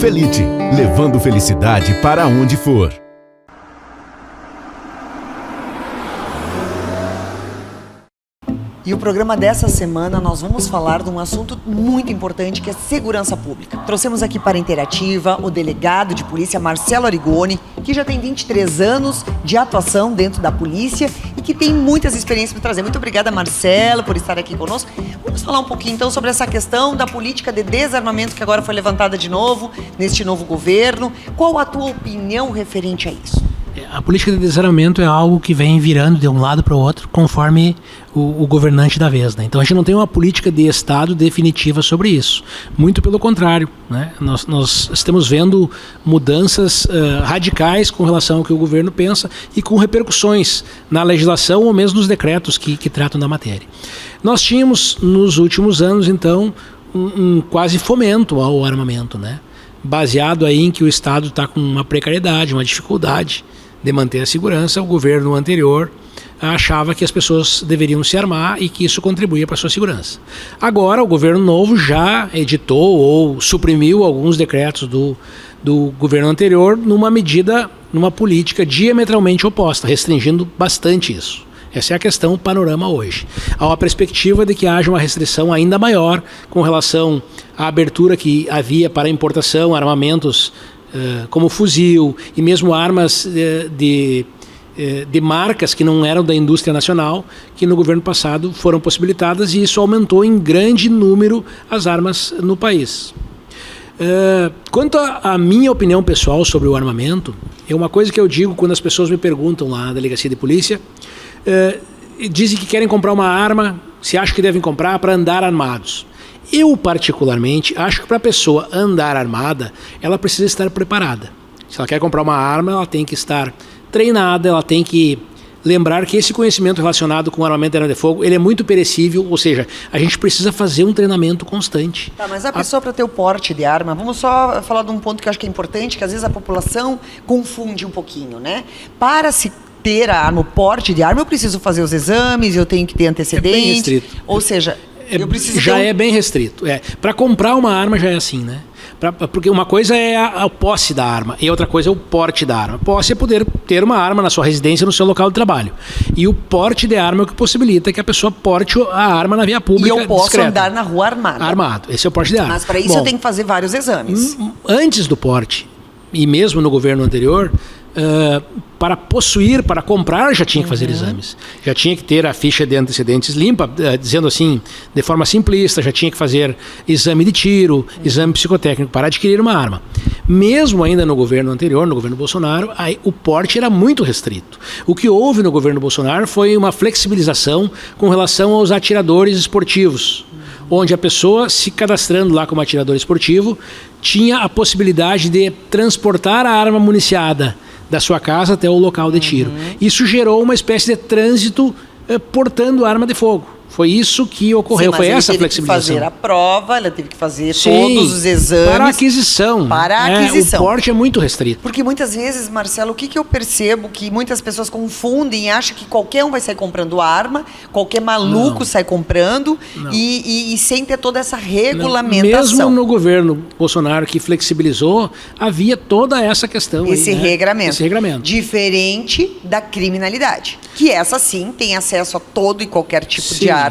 Felite, levando felicidade para onde for. E o programa dessa semana nós vamos falar de um assunto muito importante que é segurança pública. Trouxemos aqui para a Interativa o delegado de polícia Marcelo Arigoni, que já tem 23 anos de atuação dentro da polícia e que tem muitas experiências para trazer. Muito obrigada, Marcelo, por estar aqui conosco. Vamos falar um pouquinho então sobre essa questão da política de desarmamento que agora foi levantada de novo neste novo governo. Qual a tua opinião referente a isso? A política de desarmamento é algo que vem virando de um lado para o outro conforme o governante da vez, né? Então a gente não tem uma política de Estado definitiva sobre isso. Muito pelo contrário, né? Nós estamos vendo mudanças radicais com relação ao que o governo pensa e com repercussões na legislação ou mesmo nos decretos que tratam da matéria. Nós tínhamos nos últimos anos, então, um quase fomento ao armamento, né? Baseado aí em que o Estado está com uma precariedade, uma dificuldade de manter a segurança. O governo anterior achava que as pessoas deveriam se armar e que isso contribuía para a sua segurança. Agora o governo novo já editou ou suprimiu alguns decretos do governo anterior numa política diametralmente oposta, restringindo bastante isso. Essa é a questão, o panorama hoje. Há uma perspectiva de que haja uma restrição ainda maior com relação à abertura que havia para importação, armamentos como fuzil e mesmo armas de marcas que não eram da indústria nacional, que no governo passado foram possibilitadas, e isso aumentou em grande número as armas no país. Quanto à minha opinião pessoal sobre o armamento, é uma coisa que eu digo quando as pessoas me perguntam lá na delegacia de polícia. Dizem que querem comprar uma arma, se acham que devem comprar para andar armados. Eu, particularmente, acho que para a pessoa andar armada, ela precisa estar preparada. Se ela quer comprar uma arma, ela tem que estar treinada, ela tem que lembrar que esse conhecimento relacionado com armamento de arma de fogo, ele é muito perecível, ou seja, a gente precisa fazer um treinamento constante. Tá, mas a pessoa para ter o porte de arma, vamos só falar de um ponto que eu acho que é importante, que às vezes a população confunde um pouquinho, né? Para se ter a arma, o porte de arma, eu preciso fazer os exames, eu tenho que ter antecedentes. É bem restrito. Ou seja, eu preciso já é bem restrito. Para comprar uma arma já é assim, né? Porque uma coisa é a posse da arma e outra coisa é o porte da arma. Posse é poder ter uma arma na sua residência, no seu local de trabalho. E o porte de arma é o que possibilita que a pessoa porte a arma na via pública. E eu posso discreta. andar na rua armado. Armado, esse é o porte de arma. Mas para isso eu tenho que fazer vários exames. Antes do porte, e mesmo no governo anterior, para possuir, para comprar, já tinha que fazer exames. Já tinha que ter a ficha de antecedentes limpa, dizendo assim, de forma simplista, já tinha que fazer exame de tiro, exame psicotécnico para adquirir uma arma. Mesmo ainda no governo anterior, no governo Bolsonaro, o porte era muito restrito. O que houve no governo Bolsonaro foi uma flexibilização com relação aos atiradores esportivos, onde a pessoa, se cadastrando lá como atirador esportivo, tinha a possibilidade de transportar a arma municiada da sua casa até o local de tiro. Isso gerou uma espécie de trânsito portando arma de fogo. Foi isso que ocorreu, sim, foi essa Ela flexibilização. teve que fazer a prova, ela teve que fazer todos os exames. Para a aquisição. O porte é muito restrito. Porque muitas vezes, Marcelo, o que eu percebo que muitas pessoas confundem e acham que qualquer um vai sair comprando arma, qualquer maluco sai comprando e sem ter toda essa regulamentação. Mesmo no governo Bolsonaro que flexibilizou, havia toda essa questão. Esse regramento. Esse regramento. Diferente da criminalidade, que essa sim tem acesso a todo e qualquer tipo de arma,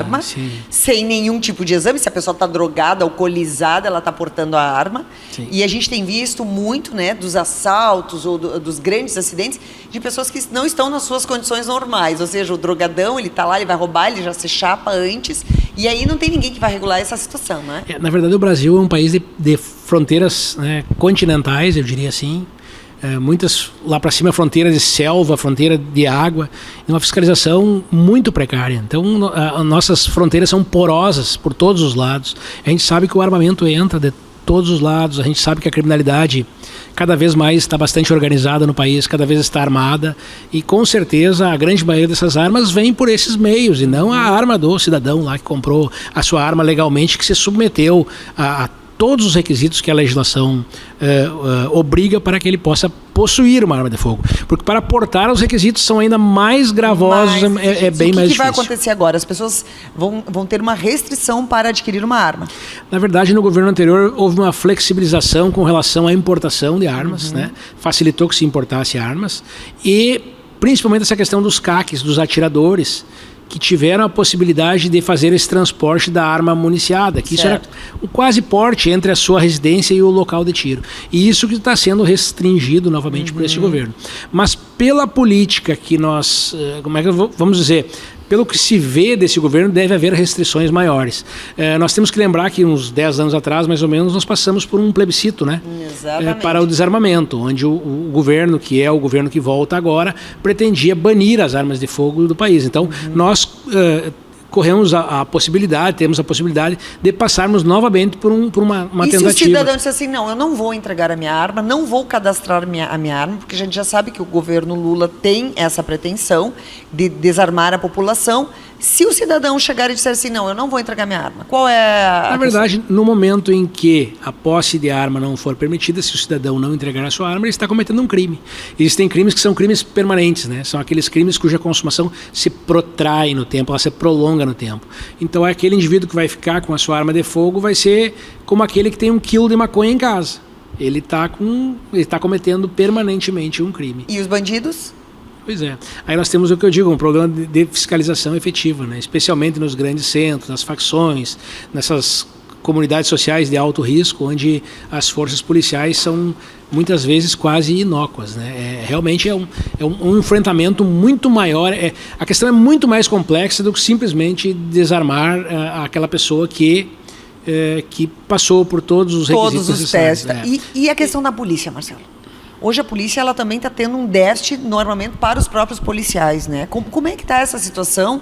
sem nenhum tipo de exame. Se a pessoa está drogada, alcoolizada, ela está portando a arma. Sim. E a gente tem visto muito, né, dos assaltos ou dos grandes acidentes de pessoas que não estão nas suas condições normais. Ou seja, o drogadão, ele está lá, ele vai roubar, ele já se chapa antes. E aí não tem ninguém que vai regular essa situação, né? Na verdade, o Brasil é um país de fronteiras, né, continentais, eu diria assim. Muitas lá para cima, fronteira de selva, fronteira de água, e uma fiscalização muito precária. Então, nossas fronteiras são porosas por todos os lados. A gente sabe que o armamento entra de todos os lados, a gente sabe que a criminalidade cada vez mais está bastante organizada no país, cada vez está armada, e com certeza a grande maioria dessas armas vem por esses meios, e não a arma do cidadão lá que comprou a sua arma legalmente, que se submeteu a todos os requisitos que a legislação obriga para que ele possa possuir uma arma de fogo. Porque para portar, os requisitos são ainda mais gravosos, é bem mais difícil. O que vai acontecer agora? As pessoas vão ter uma restrição para adquirir uma arma? Na verdade, no governo anterior, houve uma flexibilização com relação à importação de armas, né? Facilitou que se importasse armas, e principalmente essa questão dos CACs, dos atiradores, que tiveram a possibilidade de fazer esse transporte da arma municiada, que isso era um quase porte entre a sua residência e o local de tiro. E isso que está sendo restringido novamente por esse governo. Mas pela política que nós, vamos dizer, pelo que se vê desse governo, deve haver restrições maiores. Nós temos que lembrar que uns 10 anos atrás, mais ou menos, nós passamos por um plebiscito, né? Para o desarmamento, onde o governo, que é o governo que volta agora, pretendia banir as armas de fogo do país. Então, nós temos a possibilidade de passarmos novamente por uma tentativa. E se o cidadão disser assim, não, eu não vou entregar a minha arma, não vou cadastrar a minha arma, porque a gente já sabe que o governo Lula tem essa pretensão de desarmar a população. Se o cidadão chegar e disser assim, não, eu não vou entregar minha arma, qual é a Na verdade, no momento em que a posse de arma não for permitida, se o cidadão não entregar a sua arma, ele está cometendo um crime. Existem crimes que são crimes permanentes, né? São aqueles crimes cuja consumação se protrai no tempo, ela se prolonga no tempo. Então, aquele indivíduo que vai ficar com a sua arma de fogo vai ser como aquele que tem 1 quilo de maconha em casa. Ele está cometendo permanentemente um crime. E os bandidos? Pois é. Aí nós temos o que eu digo, um programa de fiscalização efetiva, né? Especialmente nos grandes centros, nas facções, nessas comunidades sociais de alto risco, onde as forças policiais são muitas vezes quase inócuas, né? Realmente é um enfrentamento muito maior. A questão é muito mais complexa do que simplesmente desarmar aquela pessoa que passou por todos os requisitos necessários. Todos os testes. E a questão da polícia, Marcelo? Hoje a polícia ela também está tendo um déficit no armamento para os próprios policiais, né? Como é que está essa situação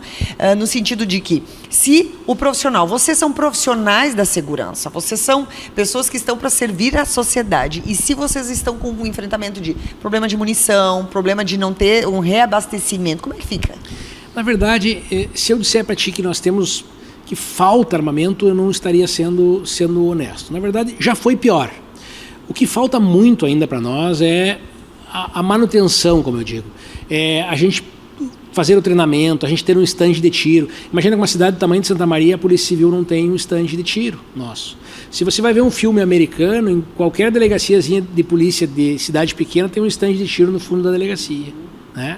no sentido de que se o profissional, vocês são profissionais da segurança, vocês são pessoas que estão para servir à sociedade, e se vocês estão com um enfrentamento de problema de munição, problema de não ter um reabastecimento, como é que fica? Na verdade, se eu disser para ti que falta armamento, eu não estaria sendo honesto. Na verdade, já foi pior. O que falta muito ainda para nós é a manutenção, como eu digo. A gente fazer o treinamento, a gente ter um estande de tiro. Imagina que uma cidade do tamanho de Santa Maria, a Polícia Civil não tem um estande de tiro nosso. Se você vai ver um filme americano, em qualquer delegaciazinha de polícia de cidade pequena tem um estande de tiro no fundo da delegacia, né?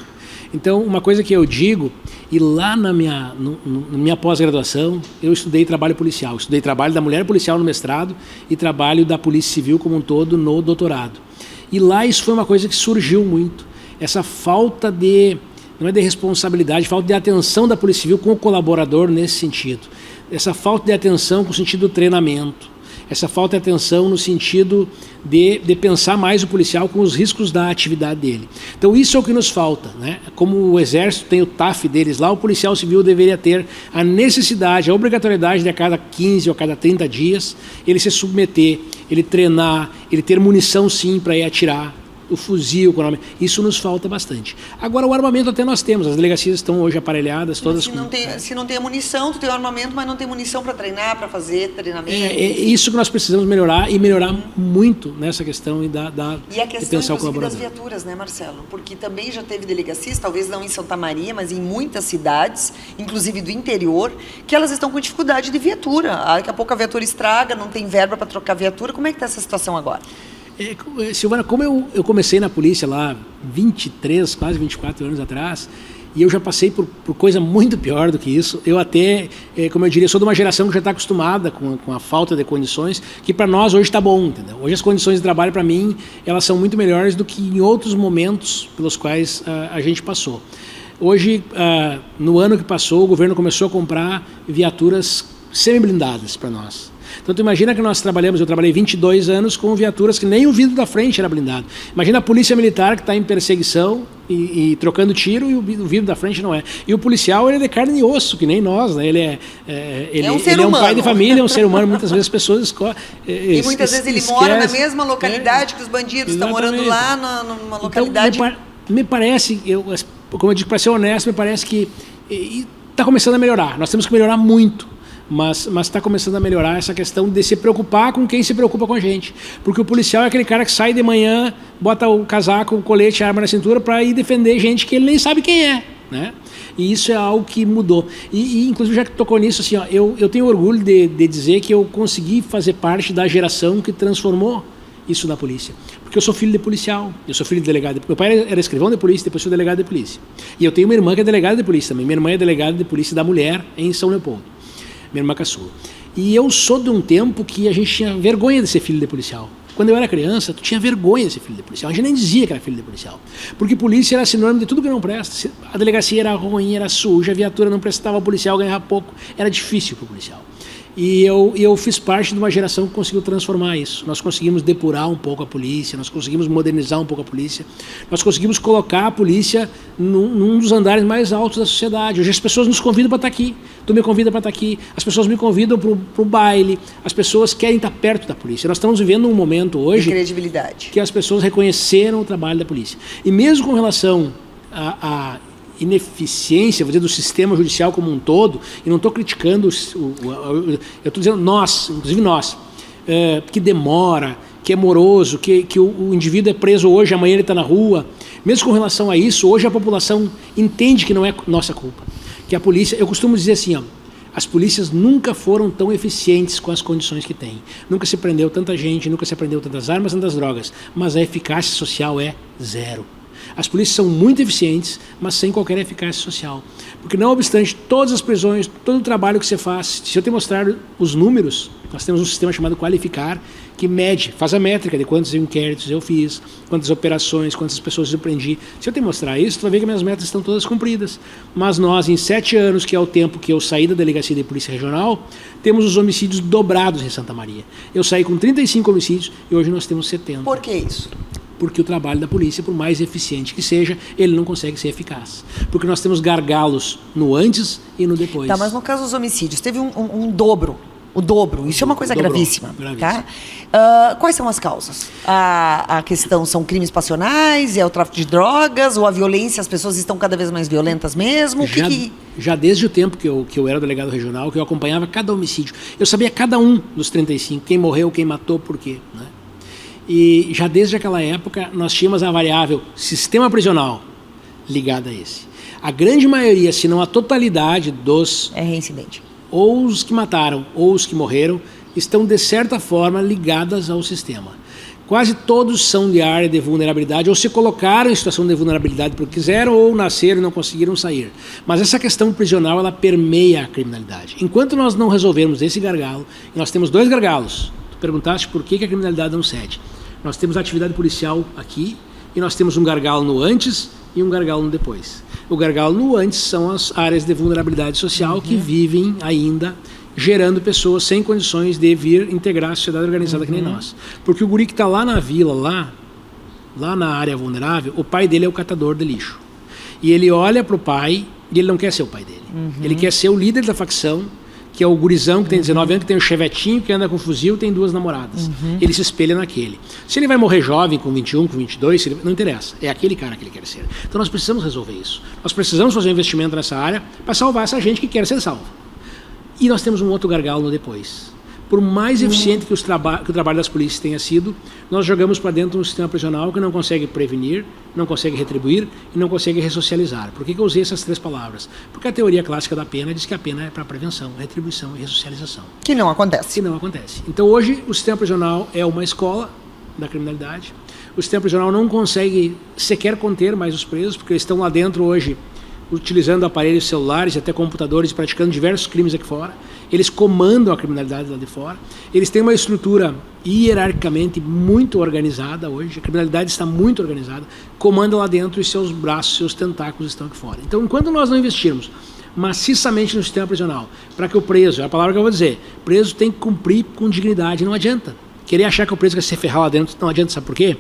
Então, uma coisa que eu digo, e lá na minha pós-graduação, eu estudei trabalho policial. Estudei trabalho da mulher policial no mestrado e trabalho da Polícia Civil como um todo no doutorado. E lá isso foi uma coisa que surgiu muito. Essa falta não é de responsabilidade, falta de atenção da Polícia Civil com o colaborador nesse sentido. Essa falta de atenção com o sentido do treinamento. Essa falta de atenção no sentido de pensar mais o policial com os riscos da atividade dele. Então isso é o que nos falta, né? Como o Exército tem o TAF deles lá, o policial civil deveria ter a necessidade, a obrigatoriedade de a cada 15 ou a cada 30 dias ele se submeter, ele treinar, ele ter munição sim para ir atirar, o fuzil, isso nos falta bastante. Agora o armamento até nós temos, as delegacias estão hoje aparelhadas todas. Se não tem a munição, tu tem o armamento, mas não tem munição para treinar, para fazer treinamento. É isso que nós precisamos melhorar e melhorar muito nessa questão e a questão das viaturas, né, Marcelo? Porque também já teve delegacias, talvez não em Santa Maria, mas em muitas cidades, inclusive do interior, que elas estão com dificuldade de viatura. Daqui a pouco a viatura estraga, não tem verba para trocar viatura. Como é que está essa situação agora? Silvana, como eu comecei na polícia lá 23, quase 24 anos atrás, e eu já passei por coisa muito pior do que isso, eu até, como eu diria, sou de uma geração que já está acostumada com a falta de condições, que para nós hoje está bom, entendeu? Hoje as condições de trabalho para mim, elas são muito melhores do que em outros momentos pelos quais a gente passou. Hoje, no ano que passou, o governo começou a comprar viaturas semi-blindadas para nós. Então, tu imagina que eu trabalhei 22 anos com viaturas que nem o vidro da frente era blindado. Imagina a polícia militar que está em perseguição e trocando tiro e o vidro da frente não é. E o policial, ele é de carne e osso, que nem nós, né? Ele é um pai de família, é um ser humano, muitas vezes as pessoas escolhem. E muitas vezes ele mora na mesma localidade que os bandidos, estão morando lá numa localidade. Então, me parece, como eu digo, para ser honesto, me parece que está começando a melhorar. Nós temos que melhorar muito. mas está começando a melhorar essa questão de se preocupar com quem se preocupa com a gente. Porque o policial é aquele cara que sai de manhã, bota o casaco, o colete, a arma na cintura para ir defender gente que ele nem sabe quem é, né? E isso é algo que mudou. E inclusive, já que tocou nisso, assim, ó, eu tenho orgulho de dizer que eu consegui fazer parte da geração que transformou isso na polícia. Porque eu sou filho de policial, eu sou filho de delegado. Meu pai era escrivão de polícia, depois sou delegado de polícia. E eu tenho uma irmã que é delegada de polícia também. Minha irmã é delegada de polícia da mulher em São Leopoldo. Minha irmã caçula. E eu sou de um tempo que a gente tinha vergonha de ser filho de policial. Quando eu era criança, tu tinha vergonha de ser filho de policial. A gente nem dizia que era filho de policial. Porque polícia era sinônimo de tudo que não presta. A delegacia era ruim, era suja, a viatura não prestava, o policial ganhava pouco. Era difícil para o policial. E eu fiz parte de uma geração que conseguiu transformar isso. Nós conseguimos depurar um pouco a polícia, nós conseguimos modernizar um pouco a polícia, nós conseguimos colocar a polícia num dos andares mais altos da sociedade. Hoje as pessoas nos convidam para estar aqui, tu me convida para estar aqui, as pessoas me convidam para o baile, as pessoas querem estar perto da polícia. Nós estamos vivendo um momento hoje de credibilidade, que as pessoas reconheceram o trabalho da polícia. E mesmo com relação a ineficiência, vou dizer, do sistema judicial como um todo, e não estou criticando, eu estou dizendo nós, inclusive nós, que demora, que é moroso, que o indivíduo é preso hoje, amanhã ele está na rua. Mesmo com relação a isso, hoje a população entende que não é nossa culpa. Que a polícia, eu costumo dizer assim, ó, as polícias nunca foram tão eficientes com as condições que têm. Nunca se prendeu tanta gente, nunca se prendeu tantas armas, tantas drogas, mas a eficácia social é zero. As polícias são muito eficientes, mas sem qualquer eficácia social. Porque não obstante todas as prisões, todo o trabalho que você faz, se eu te mostrar os números, nós temos um sistema chamado Qualificar, que mede, faz a métrica de quantos inquéritos eu fiz, quantas operações, quantas pessoas eu prendi. Se eu te mostrar isso, tu vai ver que minhas metas estão todas cumpridas. Mas nós, em 7 anos, que é o tempo que eu saí da Delegacia de Polícia Regional, temos os homicídios dobrados em Santa Maria. Eu saí com 35 homicídios e hoje nós temos 70. Por que isso? Porque o trabalho da polícia, por mais eficiente que seja, ele não consegue ser eficaz. Porque nós temos gargalos no antes e no depois. Tá, mas no caso dos homicídios, teve um dobro. O dobro. Isso é uma coisa gravíssima. Tá? Quais são as causas? A questão são crimes passionais, é o tráfico de drogas, ou a violência, as pessoas estão cada vez mais violentas mesmo? Já desde o tempo que eu era delegado regional, que eu acompanhava cada homicídio, eu sabia cada um dos 35, quem morreu, quem matou, por quê, né? E já desde aquela época nós tínhamos a variável sistema prisional ligada a esse. A grande maioria, se não a totalidade dos... É reincidente. Ou os que mataram, ou os que morreram, estão de certa forma ligadas ao sistema. Quase todos são de área de vulnerabilidade, ou se colocaram em situação de vulnerabilidade porque quiseram, ou nasceram e não conseguiram sair. Mas essa questão prisional, ela permeia a criminalidade. Enquanto nós não resolvermos esse gargalo, e nós temos 2 gargalos. Perguntaste por que a criminalidade não cede. Nós temos a atividade policial aqui e nós temos um gargalo no antes e um gargalo no depois. O gargalo no antes são as áreas de vulnerabilidade social que vivem ainda gerando pessoas sem condições de vir integrar a sociedade organizada que nem nós. Porque o guri que está lá na vila, lá na área vulnerável, o pai dele é o catador de lixo. E ele olha para o pai e ele não quer ser o pai dele. Ele quer ser o líder da facção, que é o gurizão que tem 19 anos, que tem um chevetinho, que anda com fuzil, tem 2 namoradas. Ele se espelha naquele. Se ele vai morrer jovem, com 21, com 22, não interessa. É aquele cara que ele quer ser. Então nós precisamos resolver isso. Nós precisamos fazer um investimento nessa área para salvar essa gente que quer ser salva. E nós temos um outro gargalo no depois. Por mais eficiente que o trabalho das polícias tenha sido, nós jogamos para dentro um sistema prisional que não consegue prevenir, não consegue retribuir e não consegue ressocializar. Por que eu usei essas 3 palavras? Porque a teoria clássica da pena diz que a pena é para prevenção, retribuição e ressocialização. Que não acontece. Que não acontece. Então hoje o sistema prisional é uma escola da criminalidade. O sistema prisional não consegue sequer conter mais os presos, porque eles estão lá dentro hoje utilizando aparelhos celulares e até computadores, praticando diversos crimes aqui fora. Eles comandam a criminalidade lá de fora. Eles têm uma estrutura hierarquicamente muito organizada hoje. A criminalidade está muito organizada. Comanda lá dentro e seus braços, seus tentáculos estão aqui fora. Então, enquanto nós não investirmos maciçamente no sistema prisional, para que o preso, é a palavra que eu vou dizer, preso tem que cumprir com dignidade, não adianta. Querer achar que o preso quer se ferrar lá dentro, não adianta, sabe por quê?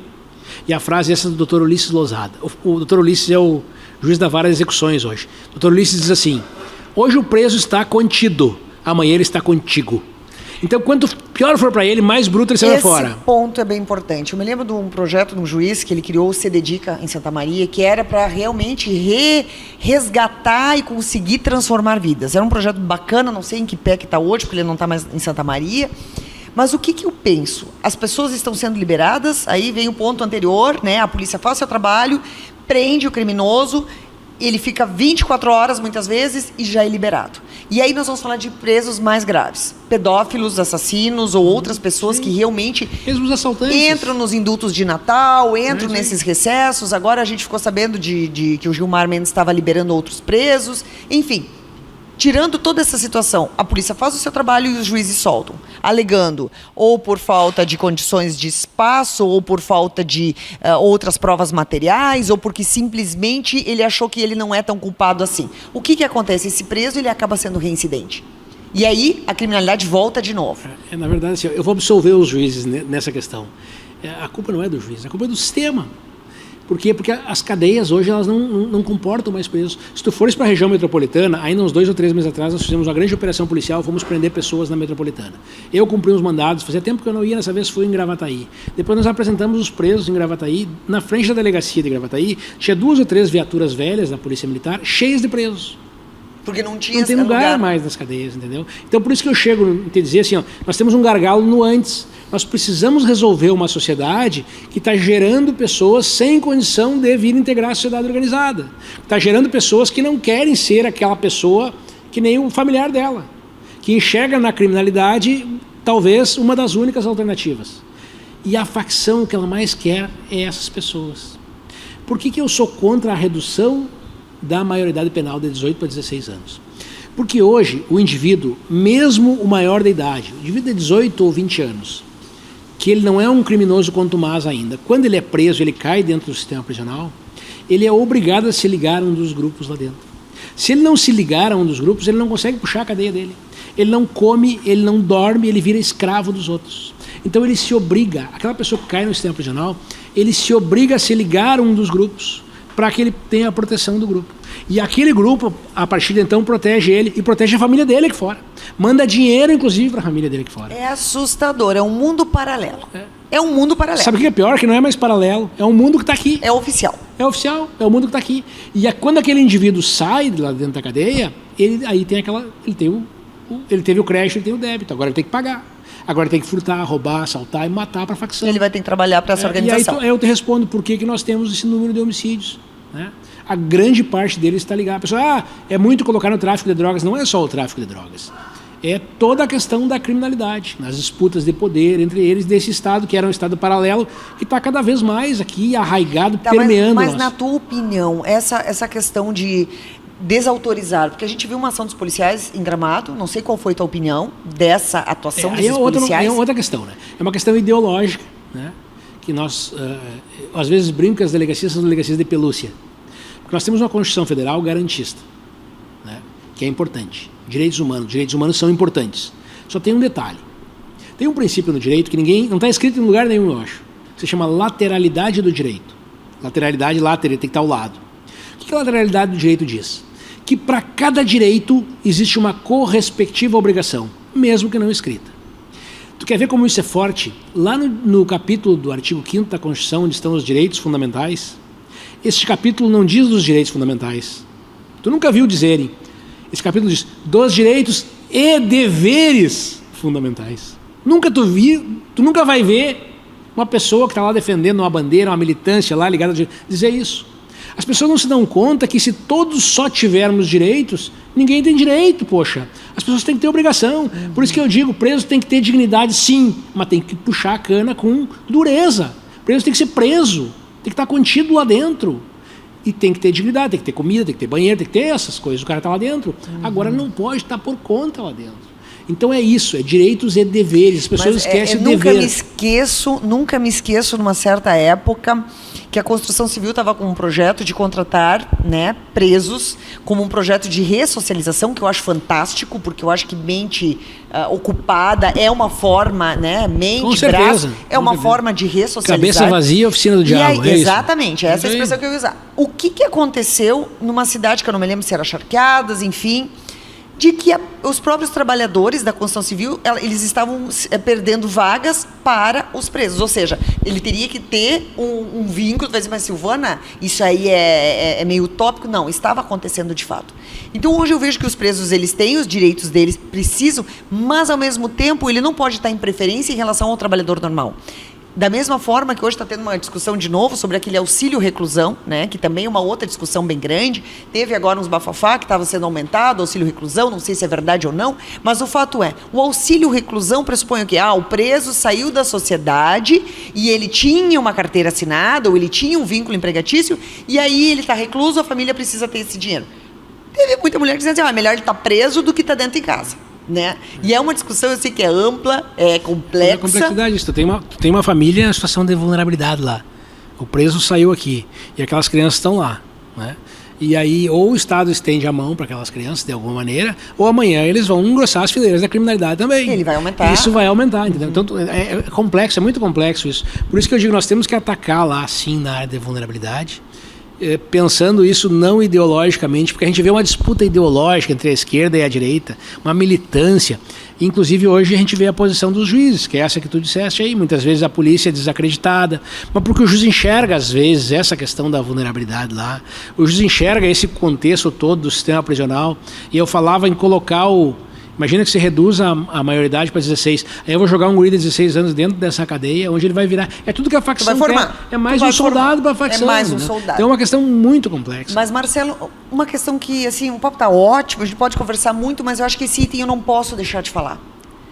E a frase é essa do Dr. Ulisses Losada. O Dr. Ulisses é o juiz da vara de execuções hoje. O Dr. Ulisses diz assim: hoje o preso está contido, amanhã ele está contigo. Então, quanto pior for para ele, mais bruto ele sai fora. Esse ponto é bem importante. Eu me lembro de um projeto de um juiz que ele criou o CDedica em Santa Maria, que era para realmente resgatar e conseguir transformar vidas. Era um projeto bacana, não sei em que pé que está hoje, porque ele não está mais em Santa Maria. Mas o que eu penso? As pessoas estão sendo liberadas, aí vem o ponto anterior, né? A polícia faz o seu trabalho, prende o criminoso, ele fica 24 horas, muitas vezes, e já é liberado. E aí nós vamos falar de presos mais graves. Pedófilos, assassinos ou outras pessoas que realmente mesmo os assaltantes entram nos indultos de Natal, entram nesses recessos. Agora a gente ficou sabendo de que o Gilmar Mendes estava liberando outros presos. Enfim, tirando toda essa situação, a polícia faz o seu trabalho e os juízes soltam, alegando ou por falta de condições de espaço, ou por falta de outras provas materiais, ou porque simplesmente ele achou que ele não é tão culpado assim. O que acontece? Esse preso ele acaba sendo reincidente. E aí a criminalidade volta de novo. Na verdade, assim, eu vou absolver os juízes nessa questão. A culpa não é do juiz, a culpa é do sistema. Por quê? Porque as cadeias hoje elas não comportam mais presos. Se tu fores para a região metropolitana, ainda uns 2 ou 3 meses atrás nós fizemos uma grande operação policial, fomos prender pessoas na metropolitana. Eu cumpri uns mandados, fazia tempo que eu não ia, nessa vez fui em Gravataí. Depois nós apresentamos os presos em Gravataí, na frente da delegacia de Gravataí, tinha 2 ou 3 viaturas velhas da Polícia Militar, cheias de presos. Porque não tinha Não tem lugar mais nas cadeias, entendeu? Então por isso que eu chego a te dizer assim, ó, nós temos um gargalo no antes. Nós precisamos resolver uma sociedade que está gerando pessoas sem condição de vir integrar a sociedade organizada. Está gerando pessoas que não querem ser aquela pessoa que nem o familiar dela, que enxerga na criminalidade talvez uma das únicas alternativas. E a facção que ela mais quer é essas pessoas. Por que eu sou contra a redução da maioridade penal de 18 para 16 anos? Porque hoje o indivíduo, mesmo o maior da idade, o indivíduo de 18 ou 20 anos, que ele não é um criminoso contumaz ainda, quando ele é preso, ele cai dentro do sistema prisional, ele é obrigado a se ligar a um dos grupos lá dentro. Se ele não se ligar a um dos grupos, ele não consegue puxar a cadeia dele. Ele não come, ele não dorme, ele vira escravo dos outros. Então ele se obriga, aquela pessoa que cai no sistema prisional, ele se obriga a se ligar a um dos grupos, para que ele tenha a proteção do grupo. E aquele grupo, a partir de então, protege ele e protege a família dele aqui fora. Manda dinheiro, inclusive, para a família dele aqui fora. É assustador, é um mundo paralelo. É um mundo paralelo. Sabe o que é pior? Que não é mais paralelo, é um mundo que está aqui. É oficial. É oficial, é o mundo que está aqui. E quando aquele indivíduo sai de lá dentro da cadeia, ele aí tem aquela... Ele teve o crédito, ele tem o débito, agora ele tem que pagar. Agora ele tem que furtar, roubar, assaltar e matar para a facção. Ele vai ter que trabalhar para essa organização. E aí eu te respondo por que nós temos esse número de homicídios, né? A grande parte deles está ligada. A pessoa, é muito colocar no tráfico de drogas. Não é só o tráfico de drogas. É toda a questão da criminalidade, nas disputas de poder entre eles, desse Estado, que era um Estado paralelo, que está cada vez mais aqui arraigado, permeando. Mas na tua opinião, essa questão de desautorizar, porque a gente viu uma ação dos policiais em Gramado, não sei qual foi a tua opinião dessa atuação desses policiais. É outra questão, né? É uma questão ideológica, né? Que nós, às vezes, brincamos que as delegacias são delegacias de pelúcia. Nós temos uma Constituição Federal garantista, né, que é importante. Direitos humanos são importantes. Só tem um detalhe. Tem um princípio no direito que não está escrito em lugar nenhum, eu acho. Que se chama lateralidade do direito. Lateralidade, tem que estar ao lado. O que a lateralidade do direito diz? Que para cada direito existe uma correspectiva obrigação, mesmo que não escrita. Tu quer ver como isso é forte? Lá no capítulo do artigo 5º da Constituição, onde estão os direitos fundamentais, este capítulo não diz dos direitos fundamentais. Tu nunca viu dizerem. Esse capítulo diz dos direitos e deveres fundamentais. Tu nunca vai ver uma pessoa que está lá defendendo uma bandeira, uma militância lá ligada a dizer isso. As pessoas não se dão conta que se todos só tivermos direitos, ninguém tem direito, poxa. As pessoas têm que ter obrigação. Por isso que eu digo, preso tem que ter dignidade sim, mas tem que puxar a cana com dureza. Preso tem que ser preso. Tem que estar contido lá dentro. E tem que ter dignidade, tem que ter comida, tem que ter banheiro, tem que ter essas coisas. O cara está lá dentro. Agora não pode estar por conta lá dentro. Então é isso, é direitos e deveres. As pessoas esquecem o dever. Nunca me esqueço, numa certa época, que a construção civil estava com um projeto de contratar, né, presos, como um projeto de ressocialização, que eu acho fantástico, porque eu acho que mente ocupada é uma forma, né, mente, braço, é uma forma de ressocializar. Cabeça vazia, oficina do diabo. Exatamente, essa é a expressão que eu ia usar. O que aconteceu numa cidade que eu não me lembro se era Charqueadas, enfim, de que os próprios trabalhadores da construção civil, eles estavam perdendo vagas para os presos. Ou seja, ele teria que ter um vínculo. Vai dizer, mas Silvana, isso aí é meio utópico? Não, estava acontecendo de fato. Então, hoje eu vejo que os presos, eles têm os direitos deles, precisam, mas, ao mesmo tempo, ele não pode estar em preferência em relação ao trabalhador normal. Da mesma forma que hoje está tendo uma discussão de novo sobre aquele auxílio reclusão, né, que também é uma outra discussão bem grande. Teve agora uns bafafá que estava sendo aumentado, auxílio reclusão, não sei se é verdade ou não, mas o fato é, o auxílio reclusão pressupõe o quê? O preso saiu da sociedade e ele tinha uma carteira assinada ou ele tinha um vínculo empregatício e aí ele está recluso, a família precisa ter esse dinheiro. Teve muita mulher dizendo assim, é melhor ele estar preso do que estar dentro de casa. Né? E é uma discussão, eu sei que é ampla, é complexa. É complexidade isso. Tu tem uma família em situação de vulnerabilidade lá. O preso saiu aqui e aquelas crianças estão lá, né? E aí ou o Estado estende a mão para aquelas crianças de alguma maneira, ou amanhã eles vão engrossar as fileiras da criminalidade também. Ele vai aumentar. Isso vai aumentar, entendeu? Então é complexo, é muito complexo isso. Por isso que eu digo, nós temos que atacar lá sim na área de vulnerabilidade, pensando isso não ideologicamente, porque a gente vê uma disputa ideológica entre a esquerda e a direita, uma militância. Inclusive hoje a gente vê a posição dos juízes, que é essa que tu disseste aí, muitas vezes a polícia é desacreditada, mas porque o juiz enxerga às vezes essa questão da vulnerabilidade lá, o juiz enxerga esse contexto todo do sistema prisional, e eu falava em colocar imagina que você reduz a maioridade para 16. Aí eu vou jogar um guri de 16 anos dentro dessa cadeia, onde ele vai virar. É tudo que a facção quer. É mais um soldado para a facção. É mais um soldado. Então é uma questão muito complexa. Mas, Marcelo, uma questão que, assim, o papo está ótimo, a gente pode conversar muito, mas eu acho que esse item eu não posso deixar de falar.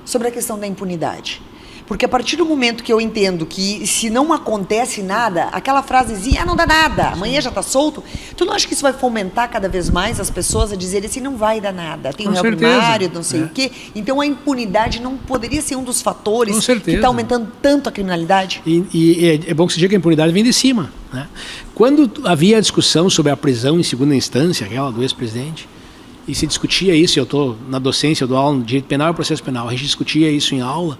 Sobre a questão da impunidade. Porque a partir do momento que eu entendo que se não acontece nada, aquela frasezinha, não dá nada, amanhã já está solto, tu não acha que isso vai fomentar cada vez mais as pessoas a dizerem assim, não vai dar nada, tem um réu primário, não sei o quê. Então a impunidade não poderia ser um dos fatores que está aumentando tanto a criminalidade? E é bom que se diga que a impunidade vem de cima, né? Quando havia a discussão sobre a prisão em segunda instância, aquela do ex-presidente, e se discutia isso, eu estou na docência, eu dou aula no direito penal e processo penal, a gente discutia isso em aula.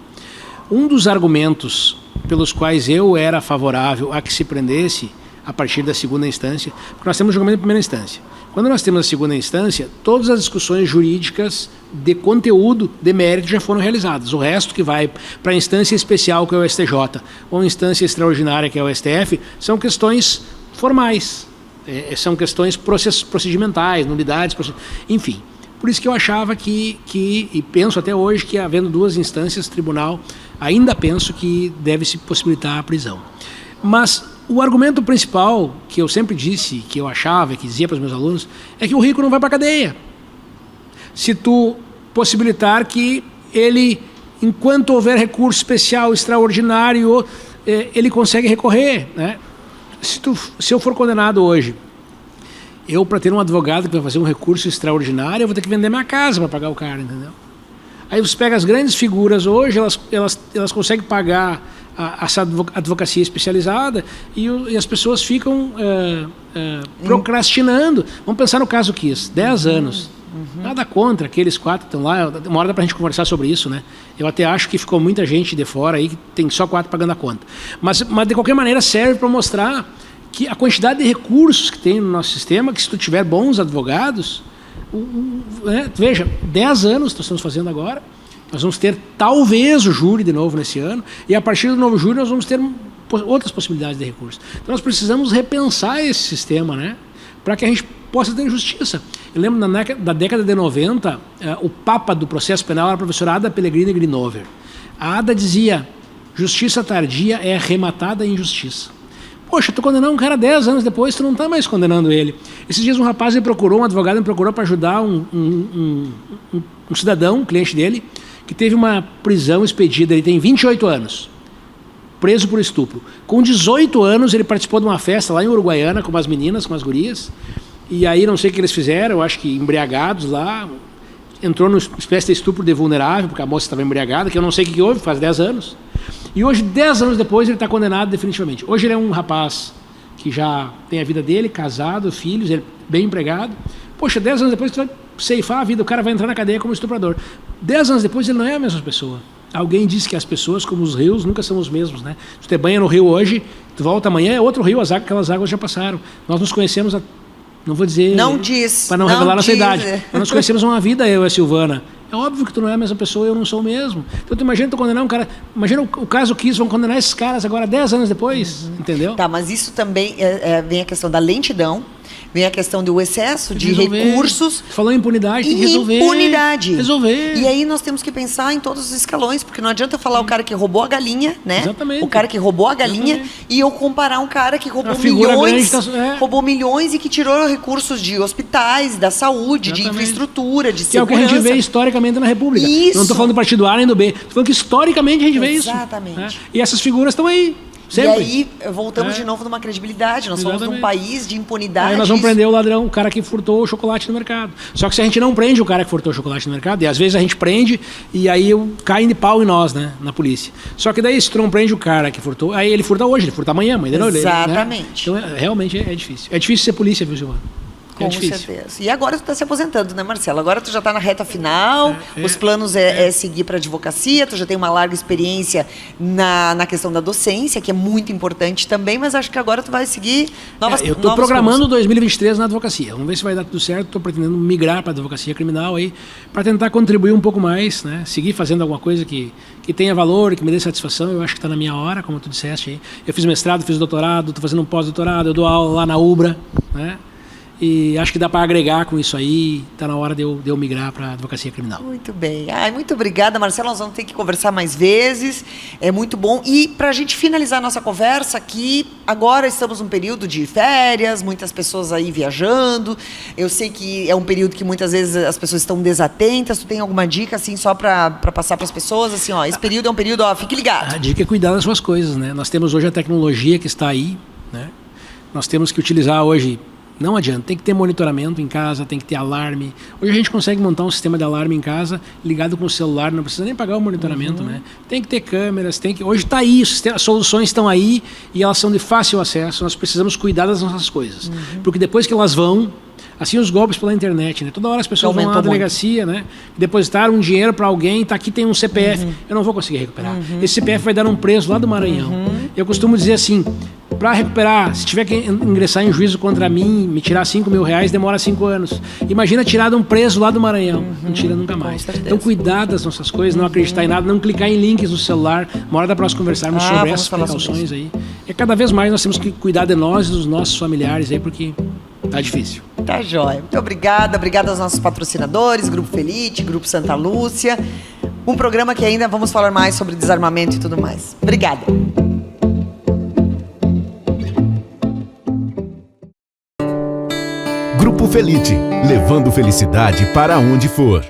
Um dos argumentos pelos quais eu era favorável a que se prendesse a partir da segunda instância, porque nós temos julgamento em primeira instância. Quando nós temos a segunda instância, todas as discussões jurídicas de conteúdo, de mérito, já foram realizadas. O resto que vai para a instância especial, que é o STJ, ou a instância extraordinária, que é o STF, são questões formais, são questões procedimentais, nulidades, enfim. Por isso que eu achava e penso até hoje que, havendo duas instâncias, tribunal, ainda penso que deve-se possibilitar a prisão. Mas o argumento principal, que eu sempre disse, que eu achava, que dizia para os meus alunos, é que o rico não vai para a cadeia. Se tu possibilitar que ele, enquanto houver recurso especial, extraordinário, ele consegue recorrer, né? Se eu for condenado hoje, eu, para ter um advogado que vai fazer um recurso extraordinário, eu vou ter que vender minha casa para pagar o cara, entendeu? Aí você pega as grandes figuras hoje, elas conseguem pagar essa advocacia especializada e as pessoas ficam procrastinando. Vamos pensar no caso Kiss, 10 anos. Nada contra aqueles 4 que estão lá, uma hora dá pra gente conversar sobre isso, né? Eu até acho que ficou muita gente de fora aí que tem só 4 pagando a conta. Mas de qualquer maneira serve para mostrar que a quantidade de recursos que tem no nosso sistema, que se tu tiver bons advogados, veja, 10 anos nós estamos fazendo agora, nós vamos ter talvez o júri de novo nesse ano, e a partir do novo júri nós vamos ter outras possibilidades de recursos. Então nós precisamos repensar esse sistema, né, para que a gente possa ter justiça. Eu lembro da década de 90, o papa do processo penal era a professora Ada Pellegrini Grinover. A Ada dizia, justiça tardia é arrematada injustiça. Poxa, tu condenou um cara 10 anos depois, tu não está mais condenando ele. Esses dias um rapaz um advogado me procurou para ajudar um cidadão, um cliente dele, que teve uma prisão expedida, ele tem 28 anos, preso por estupro. Com 18 anos ele participou de uma festa lá em Uruguaiana com umas meninas, com as gurias, e aí não sei o que eles fizeram, eu acho que embriagados lá, entrou numa espécie de estupro de vulnerável, porque a moça estava embriagada, que eu não sei o que houve, faz 10 anos. E hoje, 10 anos depois, ele está condenado definitivamente. Hoje ele é um rapaz que já tem a vida dele, casado, filhos, ele bem empregado. Poxa, 10 anos depois tu vai ceifar a vida, o cara vai entrar na cadeia como estuprador. 10 anos depois ele não é a mesma pessoa. Alguém disse que as pessoas, como os rios, nunca são os mesmos, né? Se tu banha no rio hoje, tu volta amanhã, é outro rio, aquelas águas já passaram. Nós nos conhecemos há Não vou dizer... Não diz. Para não revelar nossa idade. Mas nós conhecemos uma vida, eu e a Silvana. É óbvio que tu não é a mesma pessoa, eu não sou o mesmo. Então tu imagina tu condenar um cara... Imagina o caso Kiss, vão condenar esses caras agora 10 anos depois, entendeu? Tá, mas isso também vem a questão da lentidão, vem a questão do excesso de recursos. Falou em impunidade, tem que resolver. Impunidade. Resolver. E aí nós temos que pensar em todos os escalões, porque não adianta eu falar o cara que roubou a galinha, né? Exatamente. O cara que roubou a galinha e eu comparar um cara que roubou roubou milhões e que tirou recursos de hospitais, da saúde, de infraestrutura, de segurança. Que é o que a gente vê historicamente na República. Isso. Não estou falando do partido A nem do B. Estou falando que historicamente a gente vê isso. Exatamente. Né? E essas figuras estão aí. Sempre. E aí voltamos de novo numa credibilidade. Nós somos um país de impunidade. Aí nós vamos prender o ladrão, o cara que furtou o chocolate no mercado. Só que se a gente não prende o cara que furtou o chocolate no mercado, e às vezes a gente prende e aí cai de pau em nós, né, na polícia. Só que daí se tu não prende o cara que furtou, aí ele furta hoje, ele furta amanhã, Exatamente. Né? Então realmente é difícil. É difícil ser polícia, viu, Silvana? Com certeza. E agora tu está se aposentando, né, Marcelo? Agora tu já está na reta final, os planos é seguir para a advocacia, tu já tem uma larga experiência na questão da docência, que é muito importante também, mas acho que agora tu vai seguir novas Eu estou programando 2023 na advocacia. Vamos ver se vai dar tudo certo. Estou pretendendo migrar para a advocacia criminal aí, para tentar contribuir um pouco mais, né? Seguir fazendo alguma coisa que tenha valor, que me dê satisfação. Eu acho que está na minha hora, como tu disseste aí. Eu fiz mestrado, fiz doutorado, estou fazendo um pós-doutorado, eu dou aula lá na UBRA, né? E acho que dá para agregar com isso aí. Está na hora de eu migrar para a advocacia criminal. Muito bem. Muito obrigada, Marcelo. Nós vamos ter que conversar mais vezes. É muito bom. E para a gente finalizar a nossa conversa aqui, agora estamos num período de férias, muitas pessoas aí viajando. Eu sei que é um período que muitas vezes as pessoas estão desatentas. Tu tem alguma dica, assim, só para passar para as pessoas? Assim, esse período é um período, fique ligado. A dica é cuidar das suas coisas, né? Nós temos hoje a tecnologia que está aí, né? Nós temos que utilizar hoje. Não adianta, tem que ter monitoramento em casa, tem que ter alarme. Hoje a gente consegue montar um sistema de alarme em casa ligado com o celular, não precisa nem pagar o monitoramento, né? Tem que ter câmeras, hoje está aí, as soluções estão aí e elas são de fácil acesso, nós precisamos cuidar das nossas coisas. Porque depois que elas vão, assim os golpes pela internet, né? Toda hora as pessoas vão lá na delegacia, né? Depositaram um dinheiro para alguém, aqui tem um CPF, eu não vou conseguir recuperar. Esse CPF vai dar um preço lá do Maranhão. Eu costumo dizer assim, para recuperar, se tiver que ingressar em juízo contra mim, me tirar R$5.000, demora 5 anos. Imagina tirar de um preso lá do Maranhão. Não tira nunca mais. Então cuidar das nossas coisas, não acreditar em nada, não clicar em links no celular. Uma hora da próxima conversarmos sobre essas precauções aí. E cada vez mais nós temos que cuidar de nós e dos nossos familiares aí, porque tá difícil. Tá jóia. Muito obrigada. Obrigada aos nossos patrocinadores, Grupo Felite, Grupo Santa Lúcia. Um programa que ainda vamos falar mais sobre desarmamento e tudo mais. Obrigada. Grupo Felite, levando felicidade para onde for.